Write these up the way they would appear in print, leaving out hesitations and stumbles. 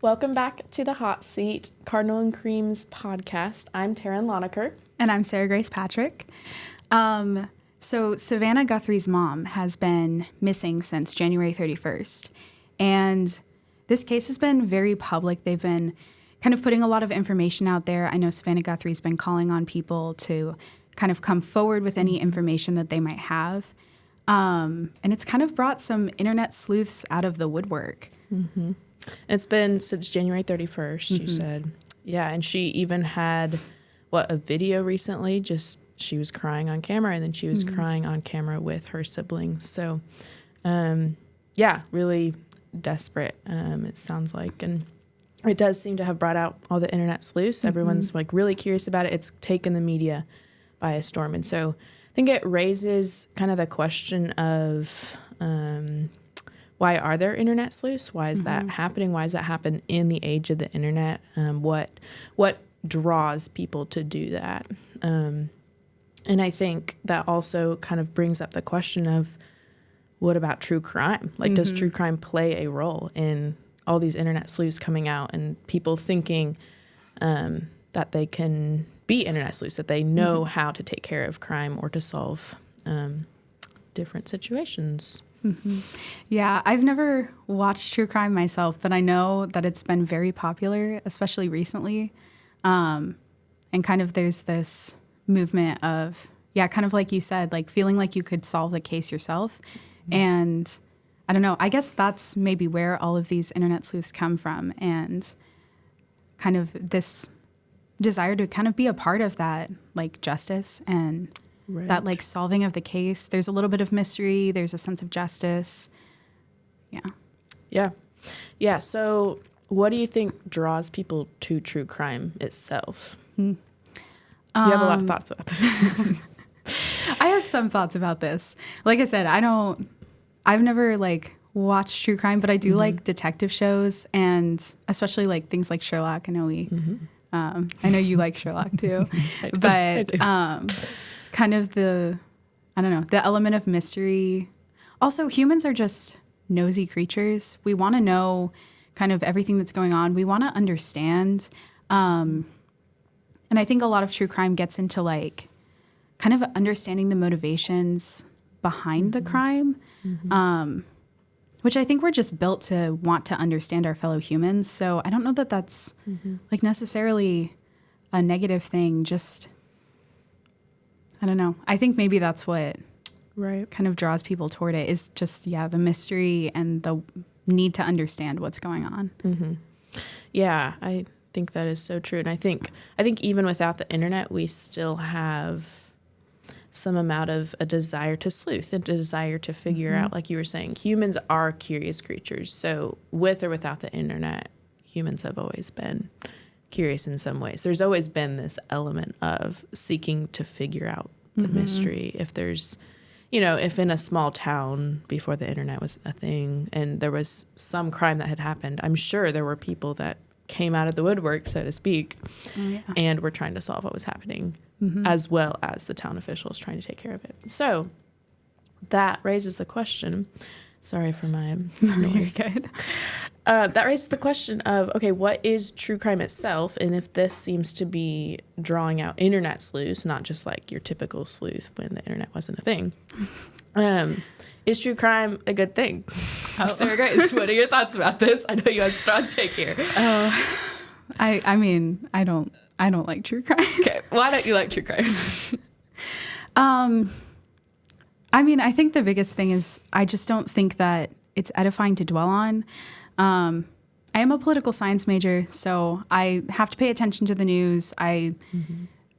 Welcome back to the Hot Seat, Cardinal and Cream's podcast. I'm Taryn Lengacher. And I'm Sarah Grace Patrick. So Savannah Guthrie's mom has been missing since January 31st. And this case has been very public. They've been kind of putting a lot of information out there. I know Savannah Guthrie's been calling on people to kind of come forward with any information that they might have. And it's kind of brought some internet sleuths out of the woodwork. Mm-hmm. It's been since January 31st, you said. Yeah, and she even had, a video recently? Just she was crying on camera, and then she was crying on camera with her siblings. So, really desperate, it sounds like. And it does seem to have brought out all the internet sleuths. Everyone's, really curious about it. It's taken the media by a storm. And so I think it raises kind of the question of... why are there internet sleuths? Why is that happening? Why does that happen in the age of the internet? What draws people to do that? And I think that also kind of brings up the question of what about true crime? Does true crime play a role in all these internet sleuths coming out and people thinking that they can be internet sleuths, that they know how to take care of crime or to solve different situations? Yeah, I've never watched true crime myself, but I know that it's been very popular, especially recently. And kind of there's this movement of, kind of like you said, feeling like you could solve the case yourself. And I don't know, I guess that's maybe where all of these internet sleuths come from, and kind of this desire to kind of be a part of that, justice and that solving of the case. There's a little bit of mystery. There's a sense of justice. Yeah. So what do you think draws people to true crime itself? You have a lot of thoughts about this. I have some thoughts about this. Like I said, I've never watched true crime, but I do like detective shows, and especially things like Sherlock. I know I know you like Sherlock too, but kind of the element of mystery. Also, humans are just nosy creatures. We want to know kind of everything that's going on. We want to understand. And I think a lot of true crime gets into kind of understanding the motivations behind the crime, which I think we're just built to want to understand our fellow humans. So I don't know that that's necessarily a negative thing. Just, I don't know. I think maybe that's what kind of draws people toward it, is just, the mystery and the need to understand what's going on. Yeah, I think that is so true. And I think even without the internet, we still have some amount of a desire to sleuth, a desire to figure out, like you were saying, humans are curious creatures. So with or without the internet, humans have always been curious in some ways. There's always been this element of seeking to figure out the mystery. If there's, if in a small town before the internet was a thing and there was some crime that had happened, I'm sure there were people that came out of the woodwork, so to speak, and were trying to solve what was happening, as well as the town officials trying to take care of it. So that raises the question. Sorry for my noise. You're good. That raises the question of, okay, what is true crime itself? And if this seems to be drawing out internet sleuths, not just your typical sleuth when the internet wasn't a thing, is true crime a good thing? Sarah Grace, what are your thoughts about this? I know you have a strong take here. I mean, I don't like true crime. Okay, why don't you like true crime? I mean, I think the biggest thing is I just don't think that it's edifying to dwell on. I am a political science major, so I have to pay attention to the news. I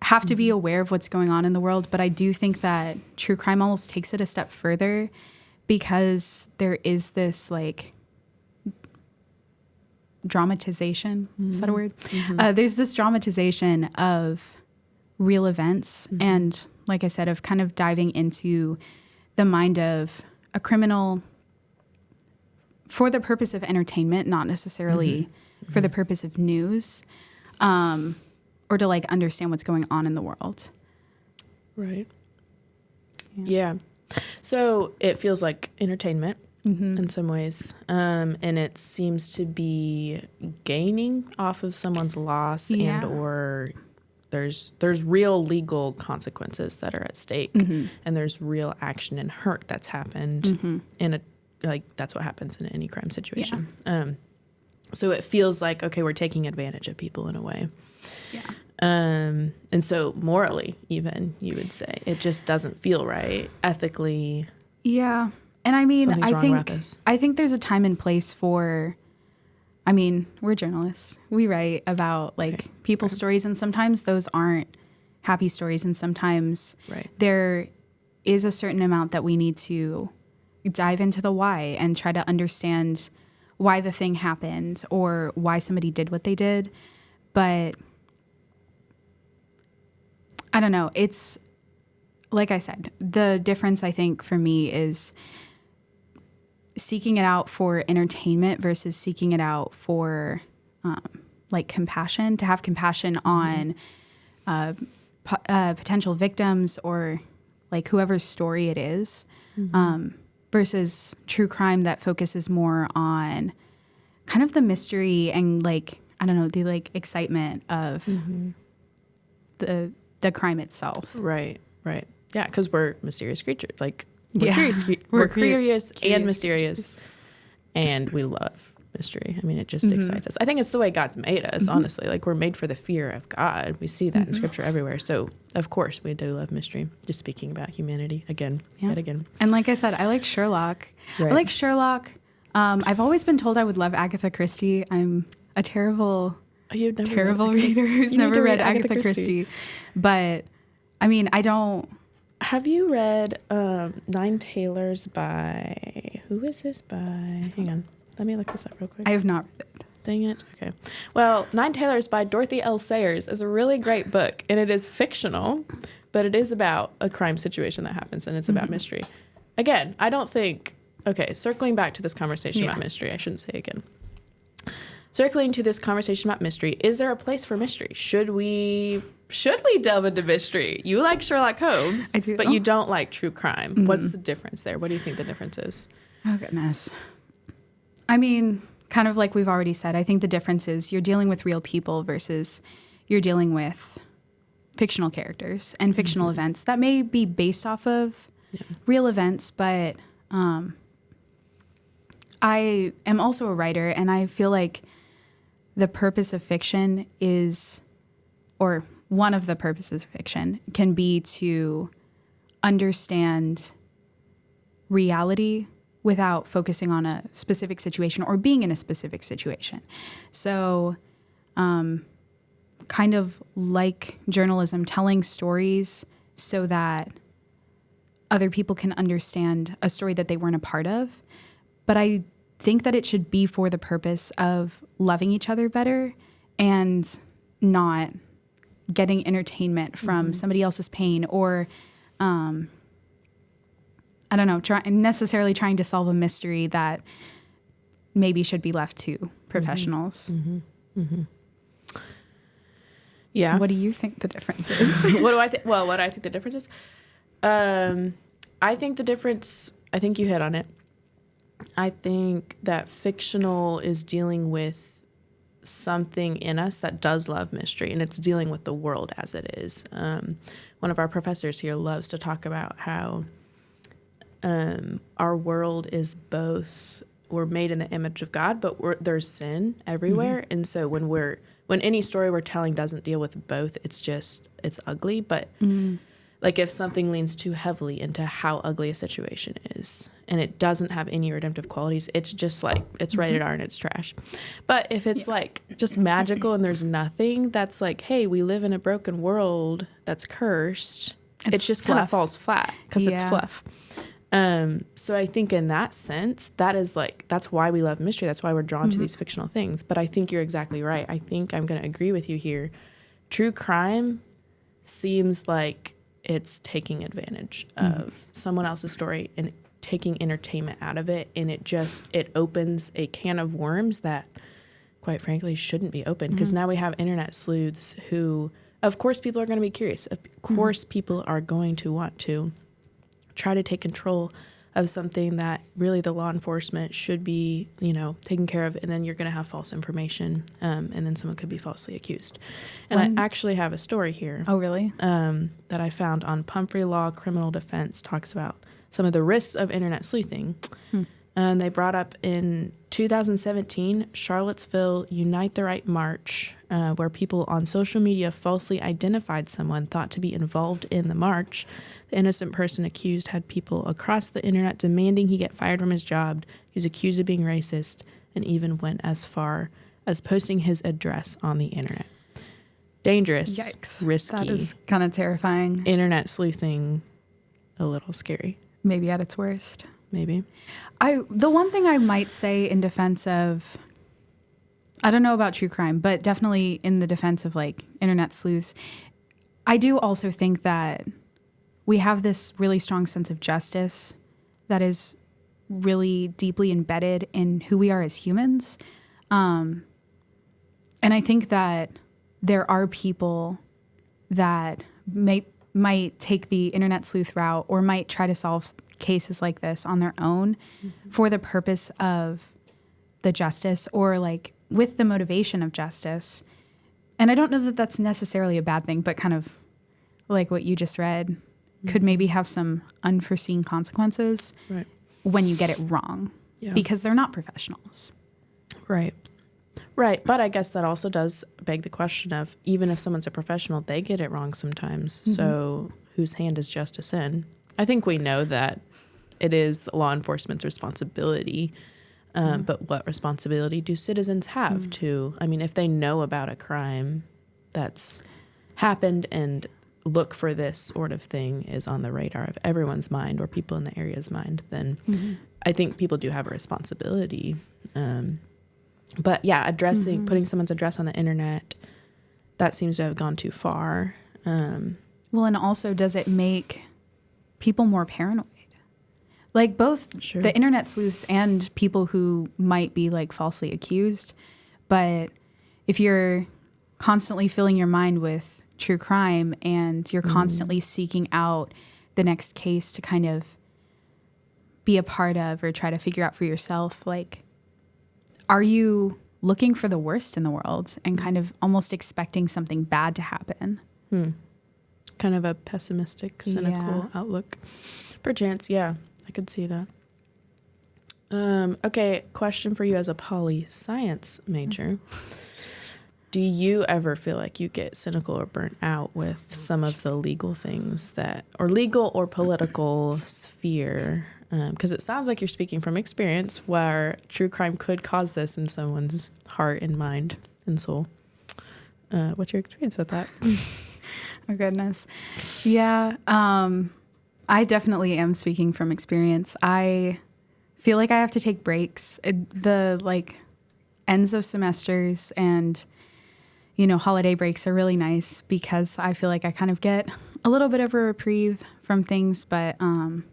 have to be aware of what's going on in the world, but I do think that true crime almost takes it a step further, because there is this dramatization. Is that a word? There's this dramatization of real events. And like I said, of kind of diving into the mind of a criminal for the purpose of entertainment, not necessarily for the purpose of news, or to understand what's going on in the world. Right. Yeah. So it feels like entertainment. in some ways. And it seems to be gaining off of someone's loss and or there's real legal consequences that are at stake, and there's real action and hurt that's happened in a, like, that's what happens in any crime situation. So it feels like, okay, we're taking advantage of people in a way. And so morally, even, you would say, it just doesn't feel right ethically. Yeah. And I mean, I think there's a time and place for, I mean, we're journalists. We write about like people's stories, and sometimes those aren't happy stories. And sometimes there is a certain amount that we need to dive into the why and try to understand why the thing happened or why somebody did what they did. But I don't know. It's like I said, the difference I think for me is seeking it out for entertainment versus seeking it out for like compassion, to have compassion on potential victims or like whoever's story it is, versus true crime that focuses more on kind of the mystery and like, I don't know, the like excitement of the crime itself. Right. Yeah, because we're mysterious creatures. Like, we're curious. We're curious and mysterious, and we love mystery. I mean, it just excites us. I think it's the way God's made us, honestly. Like, we're made for the fear of God. We see that in Scripture everywhere. So, of course, we do love mystery. Just speaking about humanity again, yet again. And like I said, I like Sherlock. I like Sherlock. I've always been told I would love Agatha Christie. I'm a terrible reader who's never read Agatha Christie. But, I mean, I don't... Have you read Nine Tailors by... Who is this by? Hang on. Let me look this up real quick. I have not read it. Dang it. Okay. Well, Nine Tailors by Dorothy L. Sayers is a really great book, and it is fictional, but it is about a crime situation that happens, and it's about mystery. Again, I don't think... Okay, circling back to this conversation about mystery, I shouldn't say again. Circling to this conversation about mystery, is there a place for mystery? Should we delve into mystery? You like Sherlock Holmes, I do. But you don't like true crime. What's the difference there? What do you think the difference is? Oh, goodness. I mean, kind of like we've already said, I think the difference is you're dealing with real people versus you're dealing with fictional characters and fictional events that may be based off of real events, but I am also a writer, and I feel like the purpose of fiction is, or one of the purposes of fiction can be to understand reality without focusing on a specific situation or being in a specific situation. So kind of like journalism, telling stories so that other people can understand a story that they weren't a part of. But I think that it should be for the purpose of loving each other better and not getting entertainment from somebody else's pain or, I don't know, necessarily trying to solve a mystery that maybe should be left to professionals. Yeah. What do you think the difference is? What do I think? Well, what I think the difference is? I think the difference, I think you hit on it. I think that fictional is dealing with something in us that does love mystery, and it's dealing with the world as it is. One of our professors here loves to talk about how our world is both, we're made in the image of God, but there's sin everywhere. And so when any story we're telling doesn't deal with both, it's ugly. But like if something leans too heavily into how ugly a situation is and it doesn't have any redemptive qualities, it's just like, it's rated R and it's trash. But if it's like just magical and there's nothing, that's like, hey, we live in a broken world that's cursed. It just kind of falls flat because it's fluff. So I think in that sense, that's why we love mystery. That's why we're drawn to these fictional things. But I think you're exactly right. I think I'm going to agree with you here. True crime seems like it's taking advantage of someone else's story and taking entertainment out of it. And it opens a can of worms that, quite frankly, shouldn't be open. Because now we have internet sleuths who, of course, people are going to be curious. Of course, people are going to want to try to take control of something that really the law enforcement should be, taking care of, and then you're going to have false information, and then someone could be falsely accused. And I actually have a story here. Oh, really? That I found on Pumphrey Law Criminal Defense, talks about some of the risks of internet sleuthing. And they brought up in 2017, Charlottesville Unite the Right March, where people on social media falsely identified someone thought to be involved in the march. The innocent person accused had people across the internet demanding he get fired from his job. He was accused of being racist and even went as far as posting his address on the internet. Dangerous, Yikes. risky. That is kind of terrifying. Internet sleuthing, a little scary. Maybe at its worst. Maybe. The one thing I might say in defense of, I don't know about true crime, but definitely in the defense of like internet sleuths, I do also think that we have this really strong sense of justice that is really deeply embedded in who we are as humans. And I think that there are people that might take the internet sleuth route or might try to solve cases like this on their own for the purpose of the justice or like with the motivation of justice. And I don't know that that's necessarily a bad thing, but kind of like what you just read could maybe have some unforeseen consequences when you get it wrong because they're not professionals. Right. But I guess that also does beg the question of, even if someone's a professional, they get it wrong sometimes. So whose hand is justice in? I think we know that it is law enforcement's responsibility, but what responsibility do citizens have to, if they know about a crime that's happened and look for this sort of thing is on the radar of everyone's mind or people in the area's mind, then I think people do have a responsibility. But yeah, putting someone's address on the internet, that seems to have gone too far. Well, and also, does it make people more paranoid? Like both the internet sleuths and people who might be like falsely accused. But if you're constantly filling your mind with true crime and you're constantly seeking out the next case to kind of be a part of or try to figure out for yourself, like, are you looking for the worst in the world and kind of almost expecting something bad to happen? Kind of a pessimistic, cynical outlook. Perchance, I could see that. Okay, question for you as a poli-science major. Do you ever feel like you get cynical or burnt out with some of the legal things or legal or political sphere? Because it sounds like you're speaking from experience where true crime could cause this in someone's heart and mind and soul. What's your experience with that? Oh, goodness. Yeah, I definitely am speaking from experience. I feel like I have to take breaks. The ends of semesters and, holiday breaks are really nice because I feel like I kind of get a little bit of a reprieve from things. But not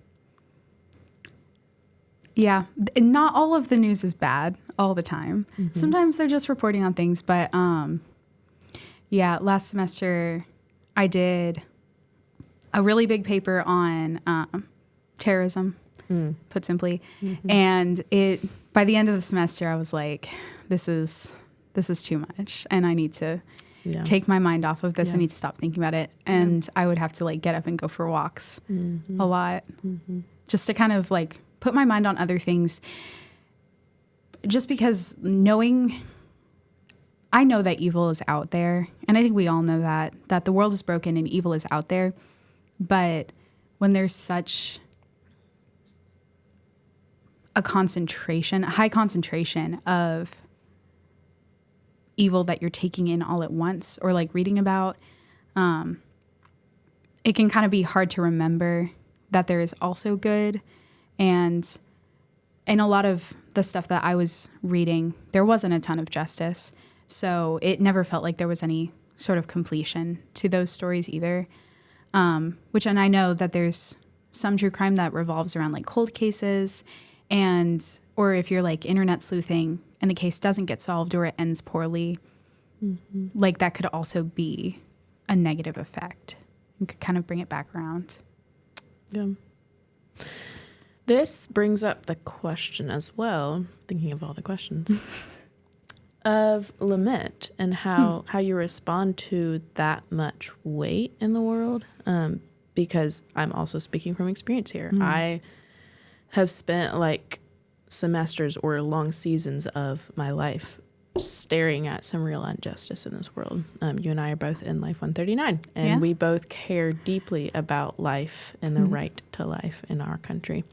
all of the news is bad all the time. Sometimes they're just reporting on things. But last semester I did a really big paper on terrorism, put simply. And by the end of the semester, I was like, this is too much. And I need to take my mind off of this. I need to stop thinking about it. And I would have to get up and go for walks a lot just to kind of put my mind on other things. Just because I know that evil is out there. And I think we all know that the world is broken and evil is out there. But when there's such a high concentration of evil that you're taking in all at once or reading about, it can kind of be hard to remember that there is also good. And in a lot of the stuff that I was reading, there wasn't a ton of justice. So it never felt like there was any sort of completion to those stories either. And I know that there's some true crime that revolves around cold cases or if you're internet sleuthing and the case doesn't get solved or it ends poorly, that could also be a negative effect and could kind of bring it back around. Yeah. This brings up the question as well, thinking of all the questions, of lament and how you respond to that much weight in the world. Because I'm also speaking from experience here. I have spent like semesters or long seasons of my life staring at some real injustice in this world. You and I are both in Life 139, and we both care deeply about life and the right to life in our country.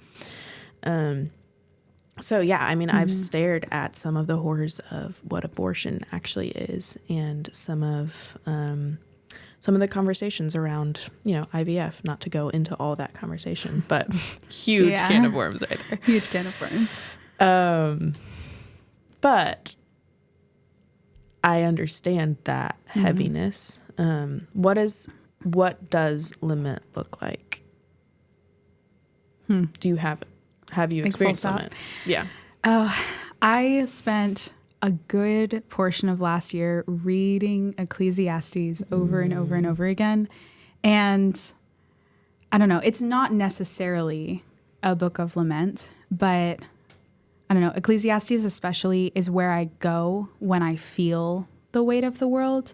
So yeah, I mean, I've stared at some of the horrors of what abortion actually is, and some of the conversations around, IVF. Not to go into all that conversation, but huge can of worms right there. Huge can of worms. But I understand that heaviness. What does lament look like? Do you have you experienced lament? Yeah. Oh, I spent a good portion of last year reading Ecclesiastes over and over and over again. And I don't know, it's not necessarily a book of lament, but I don't know, Ecclesiastes especially is where I go when I feel the weight of the world.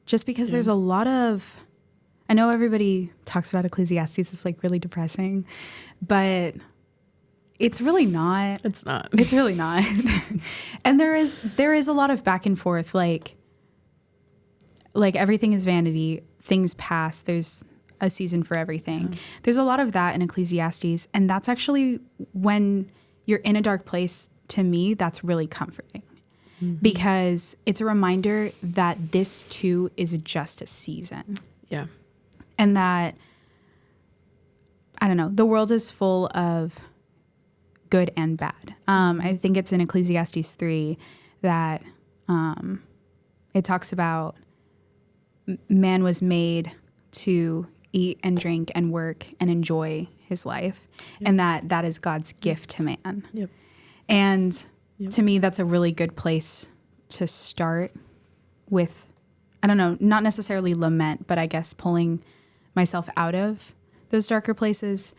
Just because there's a lot of, I know everybody talks about Ecclesiastes as like really depressing, but it's really not. It's not. It's really not. And there is a lot of back and forth, like everything is vanity, things pass, there's a season for everything. There's a lot of that in Ecclesiastes, and that's actually when you're in a dark place, to me, that's really comforting. Because it's a reminder that this too is just a season. Yeah. And that, I don't know, the world is full of good and bad. I think it's in Ecclesiastes 3 that it talks about man was made to eat and drink and work and enjoy his life, and that is God's gift to man. Yep. And to me, that's a really good place to start with, I don't know, not necessarily lament, but I guess pulling myself out of those darker places,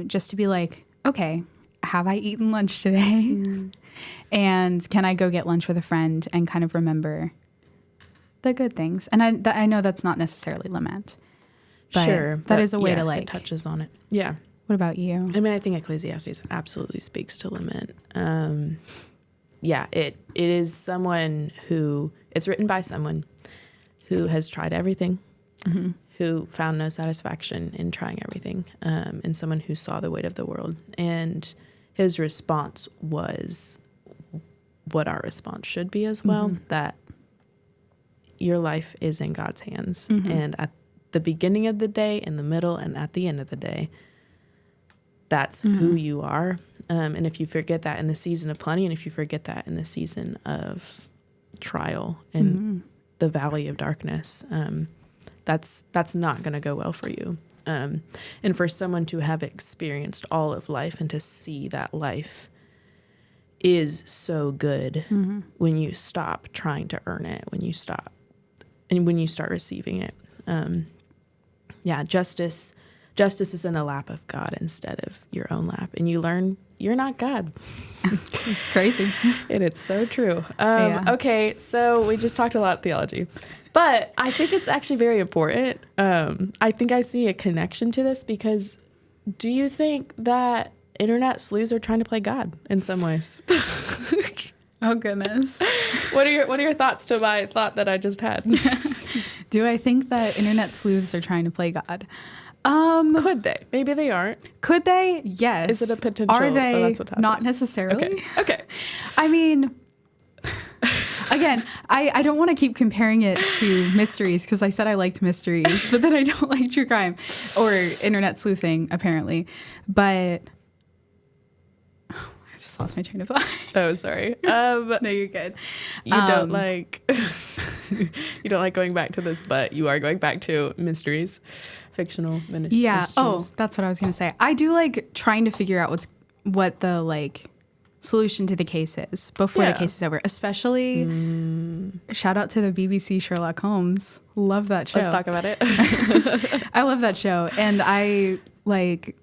just to be like, okay, have I eaten lunch today? And can I go get lunch with a friend and kind of remember the good things? And I know that's not necessarily lament. But sure. That is a way to like. It touches on it. Yeah. What about you? I mean, I think Ecclesiastes absolutely speaks to lament. It is someone who, it's written by someone who has tried everything, who found no satisfaction in trying everything, and someone who saw the weight of the world. And his response was what our response should be as well, that your life is in God's hands. And at the beginning of the day, in the middle, and at the end of the day, that's who you are. And if you forget that in the season of plenty, and if you forget that in the season of trial and the valley of darkness, that's not going to go well for you. And for someone to have experienced all of life and to see that life is so good when you stop trying to earn it, when you stop and when you start receiving it. Justice is in the lap of God instead of your own lap. And you learn you're not God. Crazy. And it's so true. Okay, so we just talked a lot of theology. But I think it's actually very important. I think I see a connection to this because do you think that internet sleuths are trying to play God in some ways? Oh, goodness. What are your thoughts to my thought that I just had? Do I think that internet sleuths are trying to play God? Could they? Maybe they aren't. Could they? Yes. Is it a potential? Are they? That's what's happening? Not necessarily. Okay. I mean, again, I don't want to keep comparing it to mysteries because I said I liked mysteries, but then I don't like true crime or internet sleuthing, apparently. But I just lost my train of thought. Oh, sorry. No, you're good. You don't like going back to this, but you are going back to mysteries, fictional mysteries. Yeah. Oh, that's what I was going to say. I do like trying to figure out what the like solution to the case is before the case is over. Especially, shout out to the BBC Sherlock Holmes. Love that show. Let's talk about it. I love that show, and I like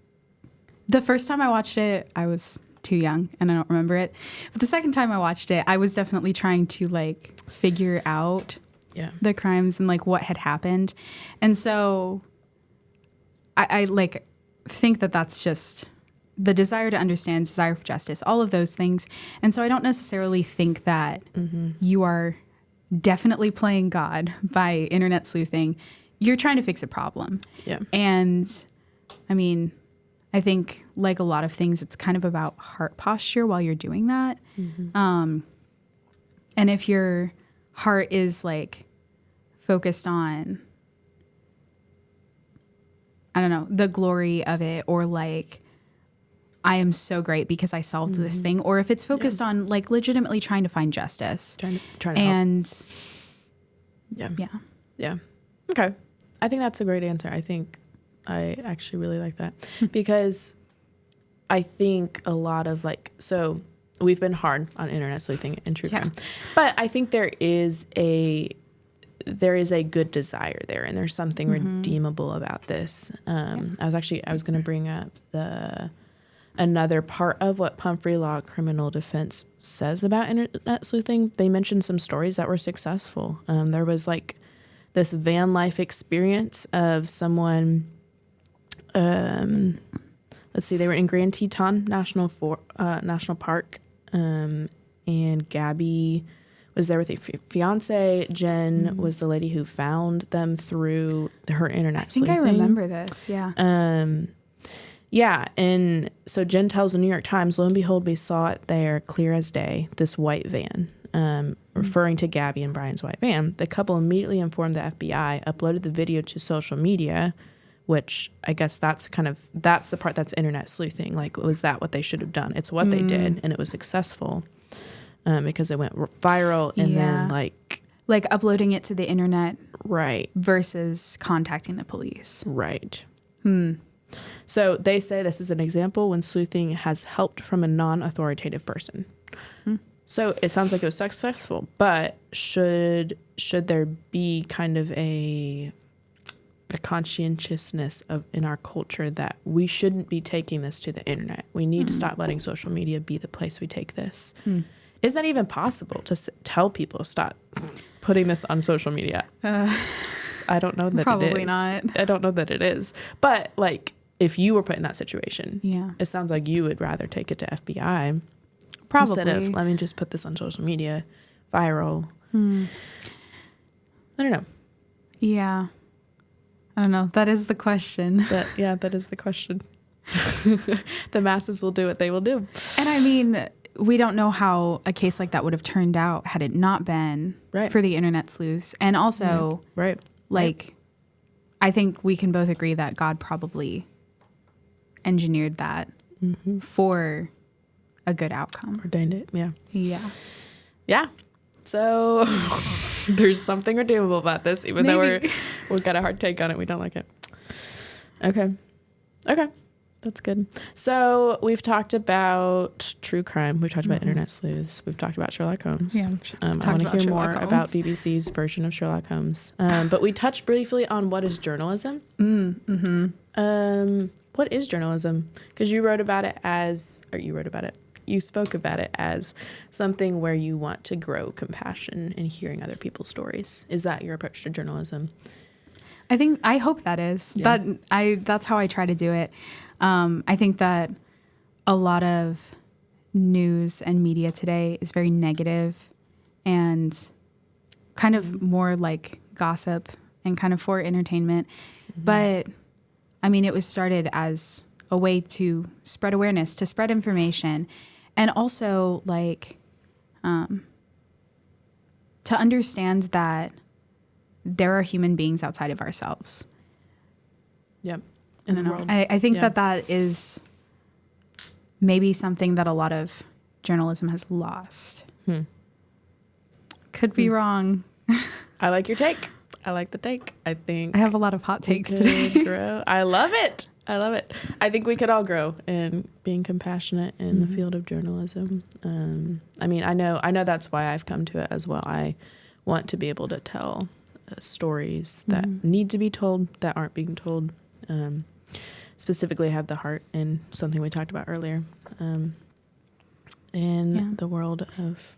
The first time I watched it, I was too young and I don't remember it. But the second time I watched it, I was definitely trying to like figure out the crimes and like what had happened. And so I like think that that's just the desire to understand, desire for justice, all of those things. And so I don't necessarily think that you are definitely playing God by internet sleuthing. You're trying to fix a problem. Yeah. And I mean, I think like a lot of things, it's kind of about heart posture while you're doing that. And if your heart is like focused on, I don't know, the glory of it, or like, I am so great because I solved this thing, or if it's focused on like legitimately trying to find justice. Trying to and help. Yeah. Okay. I think that's a great answer. I actually really like that because I think a lot of like, so we've been hard on internet sleuthing and true crime, but I think there is a good desire there, and there's something redeemable about this. I was going to bring up another part of what Pumphrey Law Criminal Defense says about internet sleuthing. They mentioned some stories that were successful. There was like this van life experience of someone, let's see, they were in Grand Teton National Park, and Gabby was there with a fiance. Jen was the lady who found them through her internet sleuthing. I remember this, Yeah, and so Jen tells the New York Times, lo and behold, we saw it there clear as day, this white van, referring to Gabby and Brian's white van. The couple immediately informed the FBI, uploaded the video to social media, which I guess that's the part that's internet sleuthing. Like, was that what they should have done? It's what they did, and it was successful because it went viral, and then like uploading it to the internet, right, versus contacting the police, right. So they say this is an example when sleuthing has helped from a non-authoritative person. So it sounds like it was successful, but should there be kind of a conscientiousness in our culture that we shouldn't be taking this to the internet? We need to stop letting social media be the place we take this. Is that even possible to tell people stop putting this on social media? I don't know that it is. Probably not. I don't know that it is. But like, if you were put in that situation, it sounds like you would rather take it to FBI. Probably. Instead of, let me just put this on social media, viral. I don't know. Yeah. I don't know. That is the question. That is the question. The masses will do what they will do. And I mean, we don't know how a case like that would have turned out had it not been for the internet sleuths. And also, I think we can both agree that God probably engineered that for a good outcome. Ordained it, Yeah. So there's something redeemable about this, even though we've got a hard take on it. We don't like it. Okay. That's good. So we've talked about true crime. We've talked about internet sleuths. We've talked about Sherlock Holmes. Yeah, I want to hear more about BBC's version of Sherlock Holmes. But we touched briefly on what is journalism. What is journalism? Because you spoke about it as something where you want to grow compassion in hearing other people's stories. Is that your approach to journalism? I hope that is. That's how I try to do it. I think that a lot of news and media today is very negative and kind of more like gossip and kind of for entertainment. But I mean, it was started as a way to spread awareness, to spread information, and also like to understand that there are human beings outside of ourselves. Yeah. I don't know. I think that is maybe something that a lot of journalism has lost. Could be wrong. I like your take. I like the take. I think I have a lot of hot takes today. Grow. I love it. I think we could all grow in being compassionate in the field of journalism. I mean, I know that's why I've come to it as well. I want to be able to tell stories that need to be told that aren't being told. specifically have the heart in something we talked about earlier, in the world of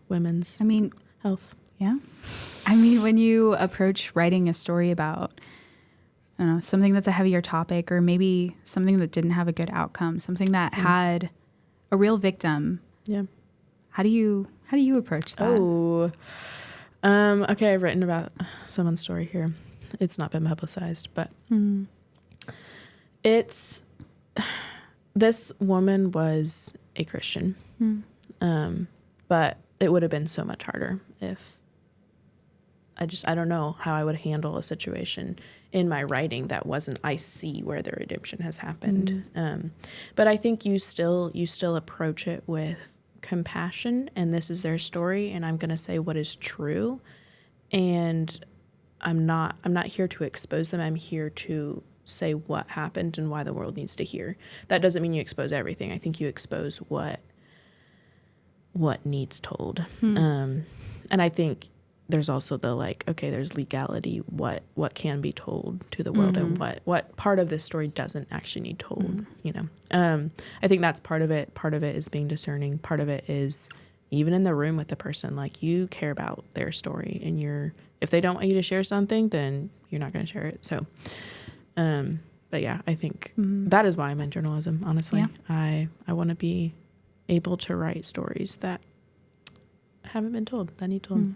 women's health. Yeah. I mean, when you approach writing a story about, I don't know, something that's a heavier topic, or maybe something that didn't have a good outcome, something that had a real victim. Yeah. How do you approach that? Oh, okay. I've written about someone's story here. It's not been publicized, but this woman was a Christian, but it would have been so much harder if I don't know how I would handle a situation in my writing that wasn't, I see where the redemption has happened. But I think you still approach it with compassion, and this is their story, and I'm going to say what is true. And I'm not here to expose them. I'm here to say what happened and why the world needs to hear. That doesn't mean you expose everything. I think you expose what needs told. And I think there's also the okay, there's legality, what can be told to the world, and what part of this story doesn't actually need told, I think that's part of it. Part of it is being discerning. Part of it is even in the room with the person, you care about their story, and if they don't want you to share something, then you're not going to share it. So, but yeah, I think that is why I'm in journalism, honestly. Yeah. I want to be able to write stories that haven't been told, that need told.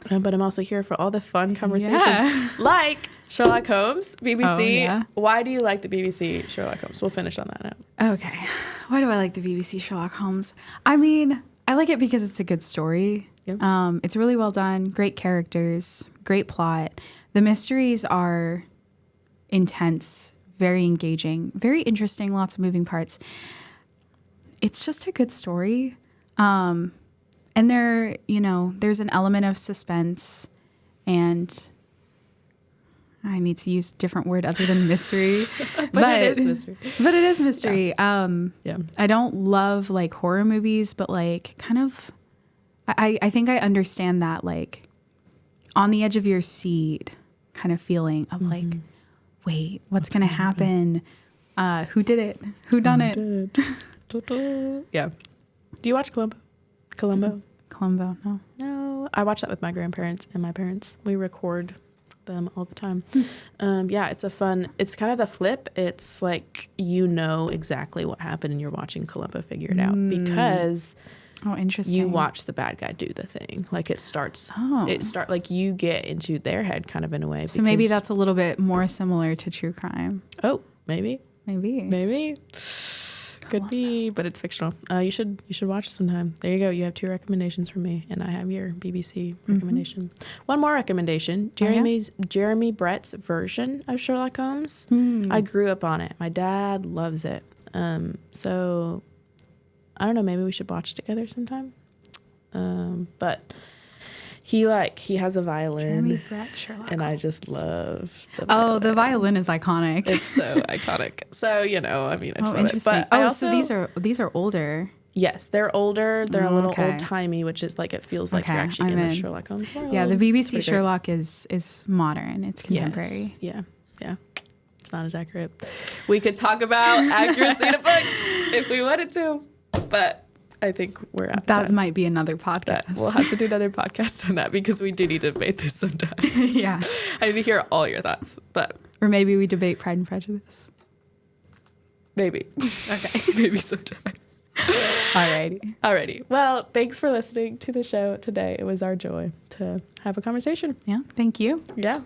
But I'm also here for all the fun conversations, like Sherlock Holmes, BBC. Oh, yeah. Why do you like the BBC Sherlock Holmes? We'll finish on that note. Okay. Why do I like the BBC Sherlock Holmes? I mean, I like it because it's a good story. Yep. It's really well done, great characters, great plot. The mysteries are intense, very engaging, very interesting, lots of moving parts. It's just a good story. And there's an element of suspense, and I need to use a different word other than mystery. but it is mystery. But it is mystery. Yeah. I don't love horror movies, but kind of, I think I understand that on the edge of your seat kind of feeling of wait, what's going to happen? Who did it? Who done it? Yeah. Do you watch Columbo? Columbo, no. I watch that with my grandparents and my parents. We record them all the time. Yeah, it's it's kind of the flip. It's exactly what happened, and you're watching Columbo figure it out because interesting. You watch the bad guy do the thing. You get into their head kind of in a way. So maybe that's a little bit more similar to true crime. Oh, maybe. Could be, but it's fictional. You should watch it sometime. There you go. You have 2 recommendations from me, and I have your BBC recommendation. One more recommendation: Jeremy Brett's version of Sherlock Holmes. I grew up on it. My dad loves it. So I don't know. Maybe we should watch it together sometime. But he has a violin. Jeremy Brett, Sherlock and Holmes. I just love the violin. Oh, the violin is iconic. It's so iconic. So, I just love interesting. it. But so these are older. Yes, they're older. They're a little old-timey, which is it feels like you're actually in the Sherlock Holmes world. Yeah, the BBC Sherlock is modern. It's contemporary. Yes. Yeah. It's not as accurate. We could talk about accuracy to books if we wanted to, but I think we're out. That might be another podcast. We'll have to do another podcast on that because we do need to debate this sometime. Yeah. I need to hear all your thoughts, or maybe we debate Pride and Prejudice. Maybe. Okay. Maybe sometime. Alrighty. Well, thanks for listening to the show today. It was our joy to have a conversation. Yeah. Thank you. Yeah.